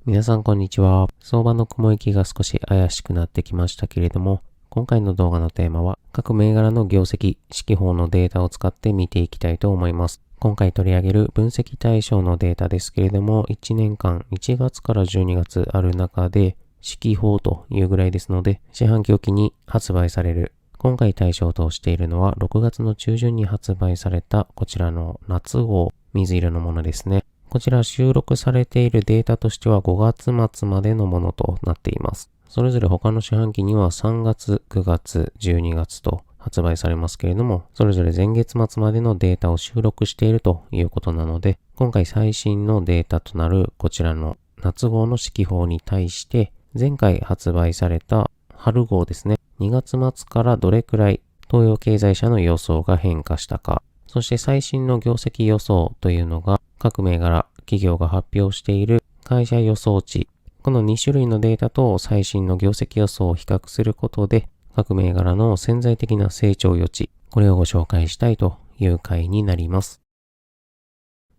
皆さんこんにちは。相場の雲行きが少し怪しくなってきましたけれども、今回の動画のテーマは各銘柄の業績、指揮法のデータを使って見ていきたいと思います。今回取り上げる分析対象のデータですけれども、1年間1月から12月ある中で指揮法というぐらいですので、四半期おきに発売される。今回対象としているのは6月の中旬に発売されたこちらの夏号水色のものですね。こちら収録されているデータとしては5月末までのものとなっています。それぞれ他の四半期には3月、9月、12月と発売されますけれども、それぞれ前月末までのデータを収録しているということなので、今回最新のデータとなるこちらの夏号の指揮法に対して、前回発売された春号ですね、2月末からどれくらい東洋経済社の予想が変化したか、そして最新の業績予想というのが各銘柄、企業が発表している会社予想値、この2種類のデータと最新の業績予想を比較することで、各銘柄の潜在的な成長余地、これをご紹介したいという回になります。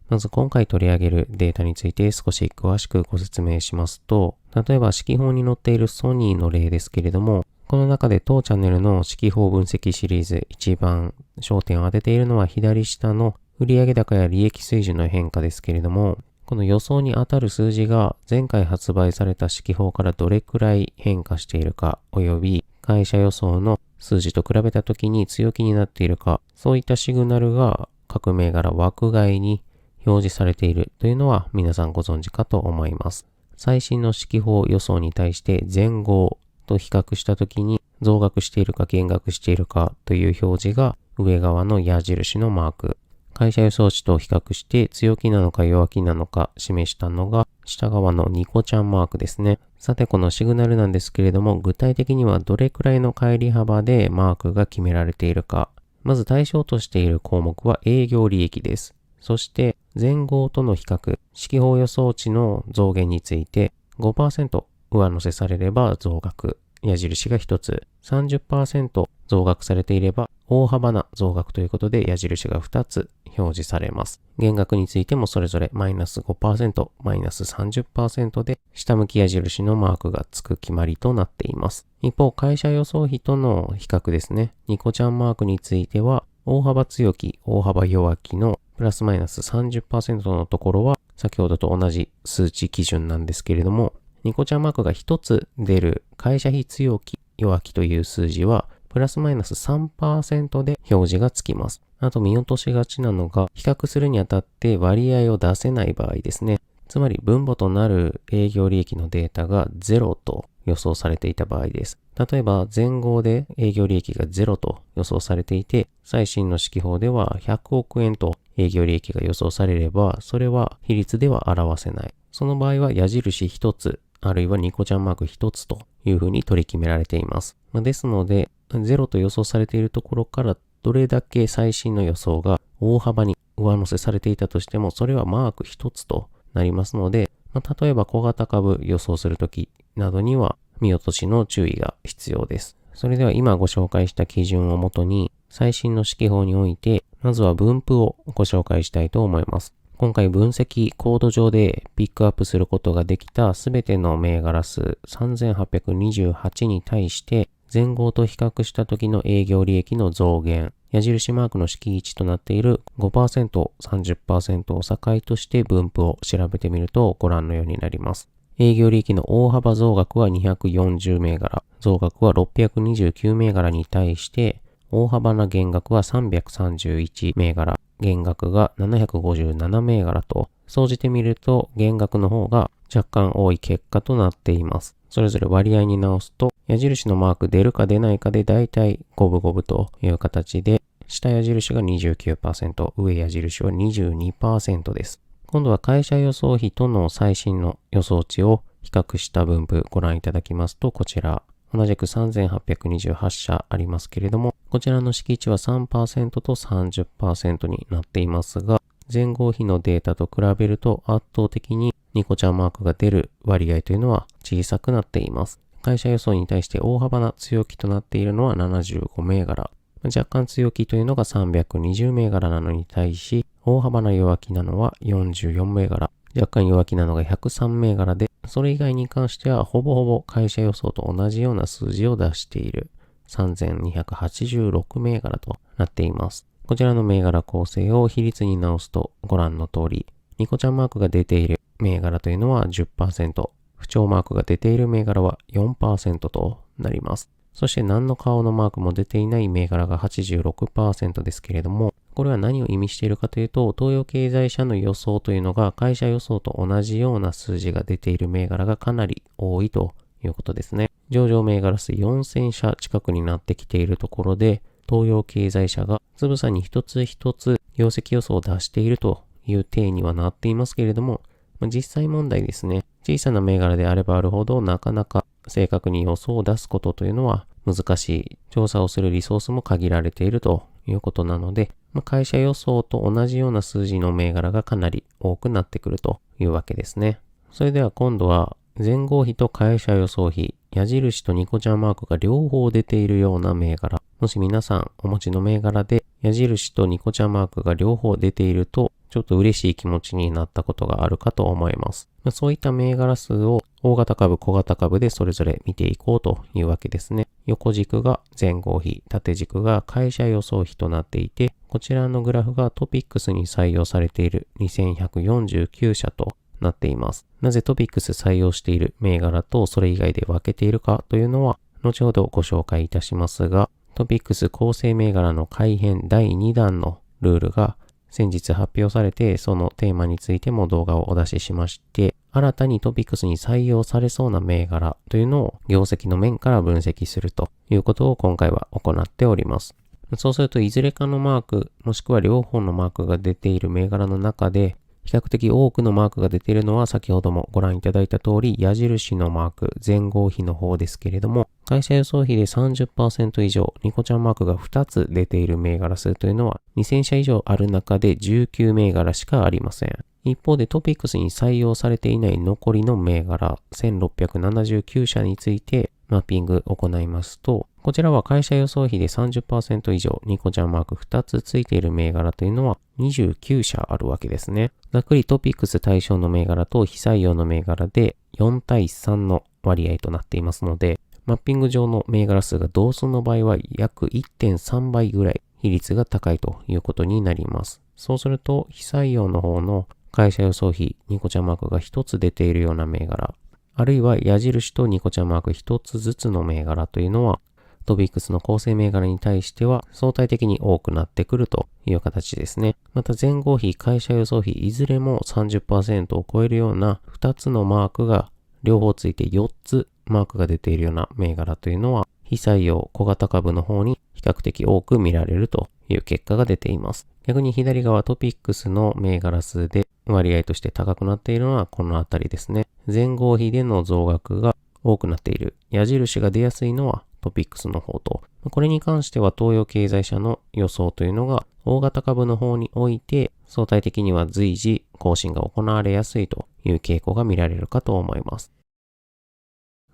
まず今回取り上げるデータについて少し詳しくご説明しますと、例えば指揮法に載っているソニーの例ですけれども、この中で当チャンネルの指揮法分析シリーズ一番焦点を当てているのは左下の売上高や利益水準の変化ですけれども、この予想に当たる数字が前回発売された指揮法からどれくらい変化しているか、および会社予想の数字と比べた時に強気になっているか、そういったシグナルが各銘柄枠外に表示されているというのは皆さんご存知かと思います。最新の指揮法予想に対して前後と比較したときに増額しているか減額しているかという表示が上側の矢印のマーク。会社予想値と比較して強気なのか弱気なのか示したのが下側のニコちゃんマークですね。さてこのシグナルなんですけれども、具体的にはどれくらいの乖離幅でマークが決められているか。まず対象としている項目は営業利益です。そして前後との比較、指揮法予想値の増減について 5% 上乗せされれば増額、矢印が1つ、30% 増額されていれば大幅な増額ということで矢印が2つ表示されます。減額についてもそれぞれマイナス 5%、マイナス 30% で下向き矢印のマークがつく決まりとなっています。一方、会社予想比との比較ですね。ニコちゃんマークについては大幅強気、大幅弱気のプラスマイナス 30% のところは先ほどと同じ数値基準なんですけれども、ニコちゃんマークが1つ出る会社比強気、弱気という数字はプラスマイナス 3% で表示がつきます。あと見落としがちなのが比較するにあたって割合を出せない場合ですね。つまり分母となる営業利益のデータが0と予想されていた場合です。例えば前後で営業利益が0と予想されていて、最新の指揮法では100億円と営業利益が予想されれば、それは比率では表せない。その場合は矢印1つ、あるいはニコちゃんマーク1つというふうに取り決められています。ですので、0と予想されているところからどれだけ最新の予想が大幅に上乗せされていたとしても、それはマーク1つとなりますので、例えば小型株予想するときなどには見落としの注意が必要です。それでは今ご紹介した基準をもとに最新の指揮法において、まずは分布をご紹介したいと思います。今回分析コード上でピックアップすることができたすべての銘柄数3828に対して前後と比較した時の営業利益の増減、矢印マークの式位置となっている 5%、30% を境として分布を調べてみるとご覧のようになります。営業利益の大幅増額は240銘柄、増額は629銘柄に対して大幅な減額は331銘柄、減額が757銘柄と、総じてみると減額の方が若干多い結果となっています。それぞれ割合に直すと、矢印のマーク出るか出ないかでだいたい五分五分という形で、下矢印が 29%、上矢印は 22% です。今度は会社予想比との最新の予想値を比較した分布ご覧いただきますと、こちら。同じく3828社ありますけれども、こちらの敷地は 3% と 30% になっていますが、前後比のデータと比べると圧倒的にニコちゃんマークが出る割合というのは小さくなっています。会社予想に対して大幅な強気となっているのは75銘柄。若干強気というのが320銘柄なのに対し、大幅な弱気なのは44銘柄。若干弱気なのが103銘柄で、それ以外に関してはほぼほぼ会社予想と同じような数字を出している3286銘柄となっています。こちらの銘柄構成を比率に直すとご覧の通り、ニコちゃんマークが出ている銘柄というのは 10%、不調マークが出ている銘柄は 4% となります。そして何の顔のマークも出ていない銘柄が 86% ですけれども、これは何を意味しているかというと、東洋経済社の予想というのが会社予想と同じような数字が出ている銘柄がかなり多いということですね。上場銘柄数4000社近くになってきているところで、東洋経済社がつぶさに一つ一つ業績予想を出しているという体にはなっていますけれども、実際問題ですね、小さな銘柄であればあるほどなかなか正確に予想を出すことというのは難しい。調査をするリソースも限られているということなので、会社予想と同じような数字の銘柄がかなり多くなってくるというわけですね。それでは今度は前後比と会社予想比、矢印とニコちゃんマークが両方出ているような銘柄。もし皆さんお持ちの銘柄で矢印とニコちゃんマークが両方出ていると、ちょっと嬉しい気持ちになったことがあるかと思います。そういった銘柄数を大型株、小型株でそれぞれ見ていこうというわけですね。横軸が前後比、縦軸が会社予想比となっていて、こちらのグラフがトピックスに採用されている2149社となっています。なぜトピックス採用している銘柄とそれ以外で分けているかというのは後ほどご紹介いたしますが、トピックス構成銘柄の改編第2弾のルールが先日発表されて、そのテーマについても動画をお出ししまして、新たにトピックスに採用されそうな銘柄というのを業績の面から分析するということを今回は行っております。そうするといずれかのマーク、もしくは両方のマークが出ている銘柄の中で、比較的多くのマークが出ているのは先ほどもご覧いただいた通り矢印のマーク、前後比の方ですけれども、会社予想比で 30% 以上、ニコちゃんマークが2つ出ている銘柄数というのは2000社以上ある中で19銘柄しかありません。一方でトピックスに採用されていない残りの銘柄1679社についてマッピングを行いますと、こちらは会社予想比で 30% 以上、ニコちゃんマーク2つついている銘柄というのは29社あるわけですね。ざっくりトピックス対象の銘柄と非採用の銘柄で4対3の割合となっていますので、マッピング上の銘柄数が同数の場合は約 1.3 倍ぐらい比率が高いということになります。そうすると非採用の方の会社予想比、ニコちゃんマークが1つ出ているような銘柄、あるいは矢印とニコちゃんマーク1つずつの銘柄というのはトピックスの構成銘柄に対しては相対的に多くなってくるという形ですね。また前後比、会社予想比いずれも 30% を超えるような2つのマークが両方ついて4つマークが出ているような銘柄というのは非採用小型株の方に比較的多く見られるという結果が出ています。逆に左側トピックスの銘柄数で割合として高くなっているのはこのあたりですね。前後比での増額が多くなっている。矢印が出やすいのはトピックスの方と、これに関しては東洋経済社の予想というのが大型株の方において相対的には随時更新が行われやすいという傾向が見られるかと思います。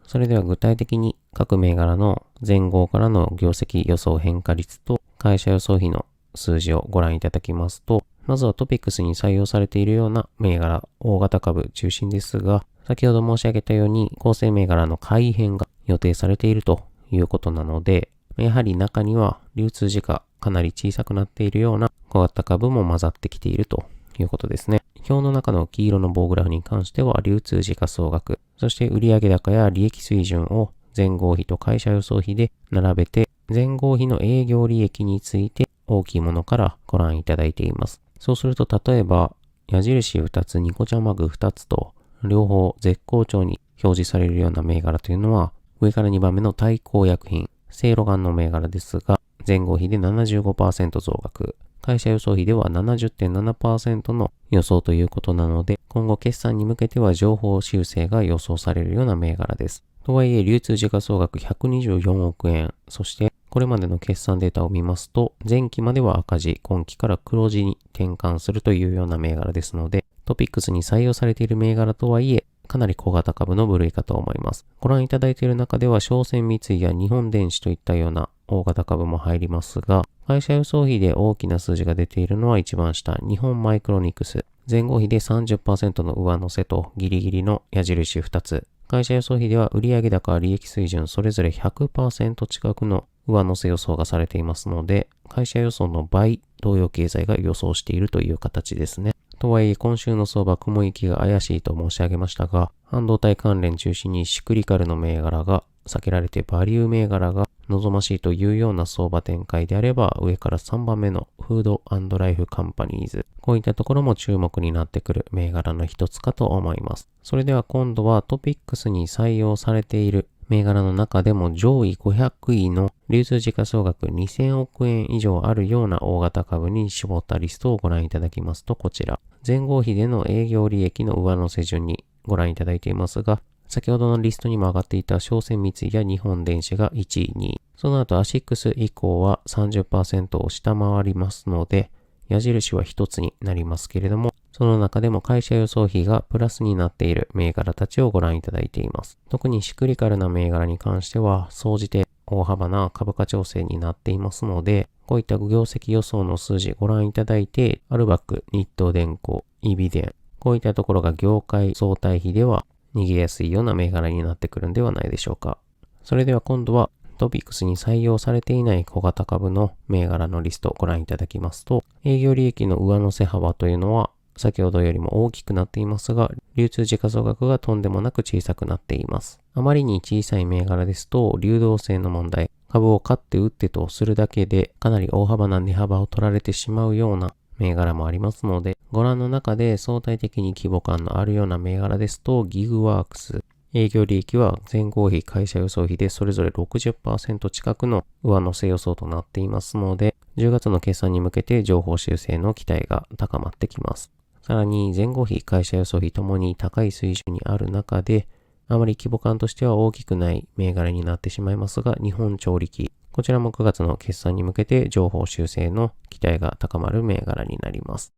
それでは具体的に各銘柄の前後からの業績予想変化率と会社予想比の数字をご覧いただきますと、まずはトピックスに採用されているような銘柄、大型株中心ですが、先ほど申し上げたように構成銘柄の改変が予定されているということなので、やはり中には流通時価かなり小さくなっているような小型株も混ざってきているということですね。表の中の黄色の棒グラフに関しては流通時価総額、そして売上高や利益水準を前後比と会社予想比で並べて、前後比の営業利益について大きいものからご覧いただいています。そうすると例えば矢印2つ、ニコちゃんマーク2つと両方絶好調に表示されるような銘柄というのは上から2番目の大光薬品、セイロガンの銘柄ですが前後比で 75% 増額、会社予想比では 70.7% の予想ということなので、今後決算に向けては情報修正が予想されるような銘柄です。とはいえ流通時価総額124億円、そしてこれまでの決算データを見ますと前期までは赤字、今期から黒字に転換するというような銘柄ですので、トピックスに採用されている銘柄とはいえかなり小型株の部類かと思います。ご覧いただいている中では商船三井や日本電子といったような大型株も入りますが、会社予想比で大きな数字が出ているのは一番下、日本マイクロニクス。前後比で 30% の上乗せとギリギリの矢印2つ。会社予想比では売上高利益水準それぞれ 100% 近くの上乗せ予想がされていますので、会社予想の倍、東洋経済が予想しているという形ですね。とはいえ、今週の相場、雲行きが怪しいと申し上げましたが、半導体関連中心にシクリカルの銘柄が避けられてバリュー銘柄が望ましいというような相場展開であれば、上から3番目のフード&ライフカンパニーズ。こういったところも注目になってくる銘柄の一つかと思います。それでは今度はトピックスに採用されている銘柄の中でも上位500位の流通時価総額2000億円以上あるような大型株に絞ったリストをご覧いただきますと、こちら。前後比での営業利益の上乗せ順にご覧いただいていますが、先ほどのリストにも上がっていた商船三井や日本電子が1位、2位。その後アシックス以降は 30% を下回りますので、矢印は一つになりますけれども、その中でも会社予想比がプラスになっている銘柄たちをご覧いただいています。特にシクリカルな銘柄に関しては、総じて大幅な株価調整になっていますので、こういった業績予想の数字ご覧いただいて、アルバック、日東電工、イビデン、こういったところが業界相対比では逃げやすいような銘柄になってくるんではないでしょうか。それでは今度はトピックスに採用されていない小型株の銘柄のリストをご覧いただきますと、営業利益の上乗せ幅というのは先ほどよりも大きくなっていますが、流通時価総額がとんでもなく小さくなっています。あまりに小さい銘柄ですと、流動性の問題、株を買って売ってとするだけでかなり大幅な値幅を取られてしまうような銘柄もありますので、ご覧の中で相対的に規模感のあるような銘柄ですと、ギグワークス、営業利益は前後比、会社予想比でそれぞれ 60% 近くの上乗せ予想となっていますので、10月の決算に向けて情報修正の期待が高まってきます。さらに前後比、会社予想比ともに高い水準にある中で、あまり規模感としては大きくない銘柄になってしまいますが、日本調理器、こちらも9月の決算に向けて情報修正の期待が高まる銘柄になります。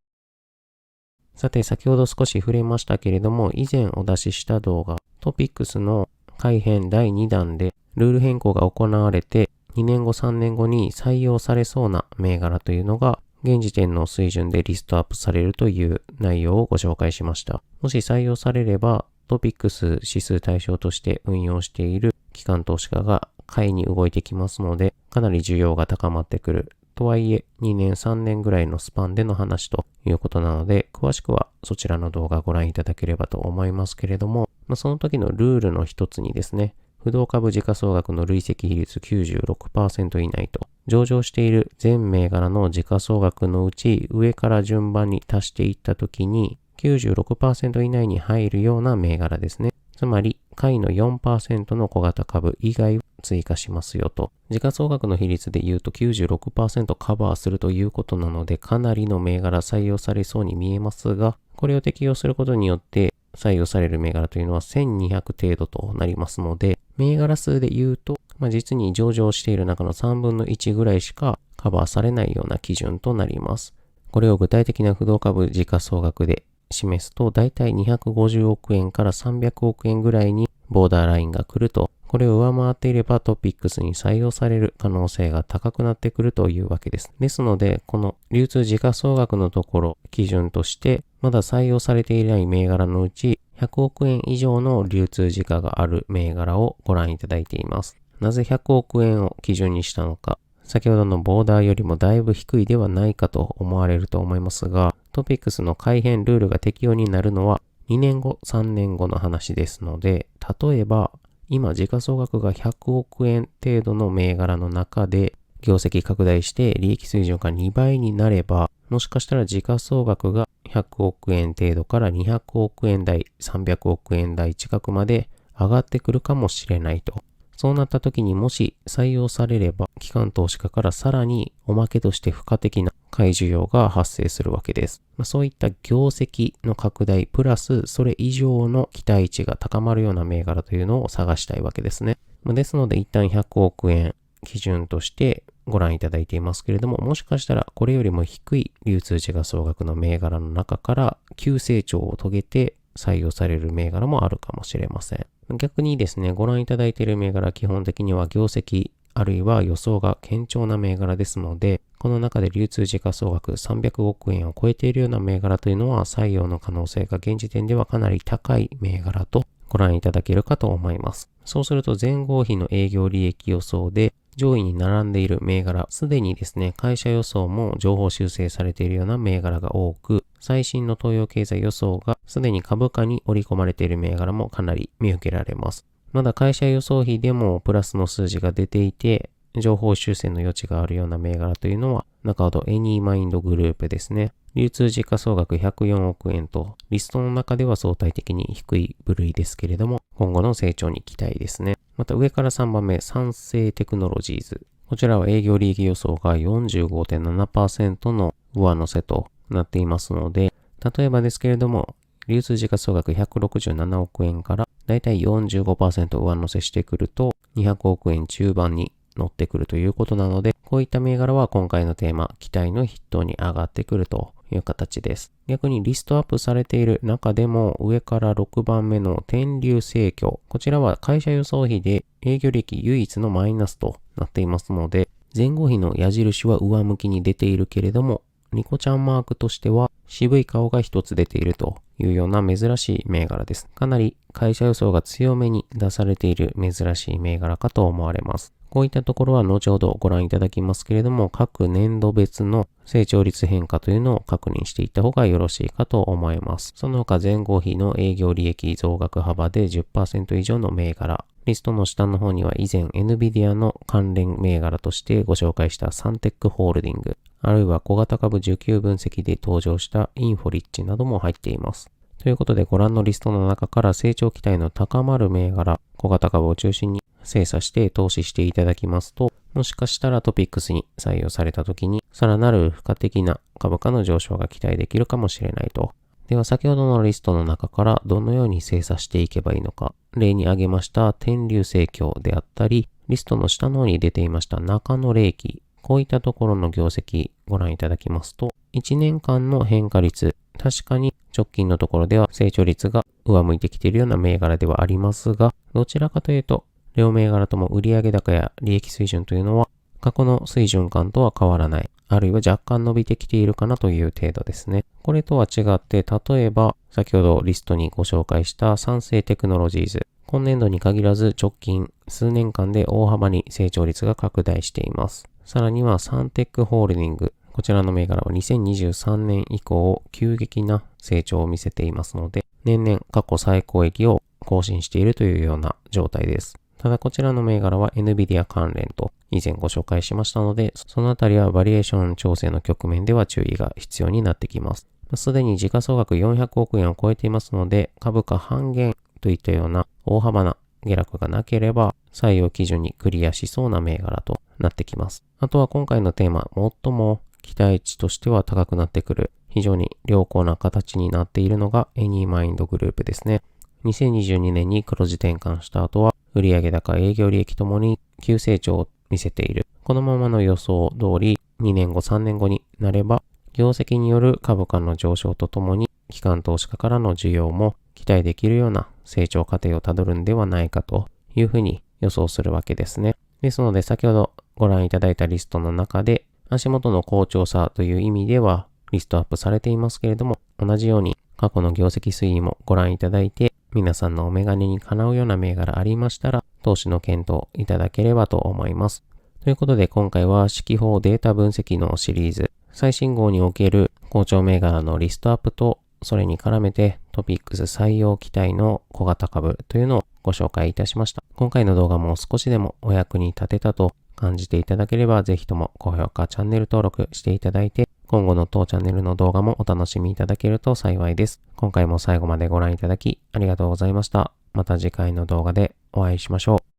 さて、先ほど少し触れましたけれども、以前お出しした動画、トピックスの改編第2弾でルール変更が行われて、2年後3年後に採用されそうな銘柄というのが、現時点の水準でリストアップされるという内容をご紹介しました。もし採用されれば、トピックス指数対象として運用している機関投資家が買いに動いてきますので、かなり需要が高まってくる。とはいえ、2年3年ぐらいのスパンでの話ということなので、詳しくはそちらの動画ご覧いただければと思いますけれども、その時のルールの一つにですね、不動株時価総額の累積比率 96% 以内と、上場している全銘柄の時価総額のうち上から順番に足していった時に 96% 以内に入るような銘柄ですね。つまり、下位の 4% の小型株以外を追加しますよと。時価総額の比率で言うと 96% カバーするということなので、かなりの銘柄採用されそうに見えますが、これを適用することによって採用される銘柄というのは1200程度となりますので、銘柄数で言うと、実に上場している中の3分の1ぐらいしかカバーされないような基準となります。これを具体的な不動株時価総額で示すと、だいたい250億円から300億円ぐらいにボーダーラインが来ると、これを上回っていればトピックスに採用される可能性が高くなってくるというわけです。ですので、この流通時価総額のところ基準として、まだ採用されていない銘柄のうち、100億円以上の流通時価がある銘柄をご覧いただいています。なぜ100億円を基準にしたのか。先ほどのボーダーよりもだいぶ低いではないかと思われると思いますが、トピックスの改変ルールが適用になるのは2年後、3年後の話ですので、例えば今時価総額が100億円程度の銘柄の中で業績拡大して利益水準が2倍になれば、もしかしたら時価総額が100億円程度から200億円台、300億円台近くまで上がってくるかもしれないと。そうなった時にもし採用されれば、機関投資家からさらにおまけとして付加的な買い需要が発生するわけです。そういった業績の拡大プラスそれ以上の期待値が高まるような銘柄というのを探したいわけですね。ですので一旦100億円基準としてご覧いただいていますけれども、もしかしたらこれよりも低い流通時価総額の銘柄の中から急成長を遂げて採用される銘柄もあるかもしれません。逆にですね、ご覧いただいている銘柄は基本的には業績あるいは予想が堅調な銘柄ですので、この中で流通時価総額300億円を超えているような銘柄というのは採用の可能性が現時点ではかなり高い銘柄とご覧いただけるかと思います。そうすると前後比の営業利益予想で上位に並んでいる銘柄、すでにですね、会社予想も情報修正されているような銘柄が多く、最新の東洋経済予想がすでに株価に織り込まれている銘柄もかなり見受けられます。まだ会社予想比でもプラスの数字が出ていて、情報修正の余地があるような銘柄というのは、中ほどエニーマインドグループですね。流通時価総額104億円と、リストの中では相対的に低い部類ですけれども、今後の成長に期待ですね。また上から3番目、産生テクノロジーズ。こちらは営業利益予想が 45.7% の上乗せとなっていますので、例えばですけれども、流通時価総額167億円からだいたい 45% 上乗せしてくると200億円中盤に乗ってくるということなので、こういった銘柄は今回のテーマ、期待の筆頭に上がってくるという形です。逆にリストアップされている中でも上から6番目の天竜生協。こちらは会社予想比で営業利益唯一のマイナスとなっていますので、前後比の矢印は上向きに出ているけれども、ニコちゃんマークとしては渋い顔が一つ出ているというような珍しい銘柄です。かなり会社予想が強めに出されている珍しい銘柄かと思われます。こういったところは後ほどご覧いただきますけれども、各年度別の成長率変化というのを確認していった方がよろしいかと思います。その他前後比の営業利益増額幅で 10% 以上の銘柄。リストの下の方には以前 NVIDIA の関連銘柄としてご紹介したサンテックホールディング、あるいは小型株需給分析で登場したインフォリッチなども入っています。ということでご覧のリストの中から成長期待の高まる銘柄、小型株を中心に精査して投資していただきますと、もしかしたらトピックスに採用された時にさらなる付加的な株価の上昇が期待できるかもしれないと。では先ほどのリストの中からどのように精査していけばいいのか。例に挙げました天竜生協であったり、リストの下の方に出ていました中野霊機。こういったところの業績ご覧いただきますと、1年間の変化率、確かに直近のところでは成長率が上向いてきているような銘柄ではありますが、どちらかというと、両銘柄とも売上高や利益水準というのは過去の水準感とは変わらない。あるいは若干伸びてきているかなという程度ですね。これとは違って、例えば先ほどリストにご紹介した産生テクノロジーズ。今年度に限らず直近数年間で大幅に成長率が拡大しています。さらにはサンテックホールディング。こちらの銘柄は2023年以降急激な成長を見せていますので、年々過去最高益を更新しているというような状態です。ただこちらの銘柄は NVIDIA 関連と以前ご紹介しましたので、そのあたりはバリエーション調整の局面では注意が必要になってきます。すでに時価総額400億円を超えていますので、株価半減といったような大幅な下落がなければ採用基準にクリアしそうな銘柄となってきます。あとは今回のテーマ、最も期待値としては高くなってくる、非常に良好な形になっているのがエニーマインドグループですね。2022年に黒字転換した後は、売上高、営業利益ともに急成長を見せている。このままの予想通り、2年後、3年後になれば、業績による株価の上昇とともに、機関投資家からの需要も期待できるような成長過程をたどるんではないかというふうに予想するわけですね。ですので、先ほどご覧いただいたリストの中で、足元の好調さという意味では、リストアップされていますけれども、同じように過去の業績推移もご覧いただいて、皆さんのお眼鏡にかなうような銘柄ありましたら、投資の検討いただければと思います。ということで今回は四季報データ分析のシリーズ、最新号における好調銘柄のリストアップと、それに絡めてトピックス採用期待の小型株というのをご紹介いたしました。今回の動画も少しでもお役に立てたと感じていただければ、ぜひとも高評価、チャンネル登録していただいて、今後の当チャンネルの動画もお楽しみいただけると幸いです。今回も最後までご覧いただきありがとうございました。また次回の動画でお会いしましょう。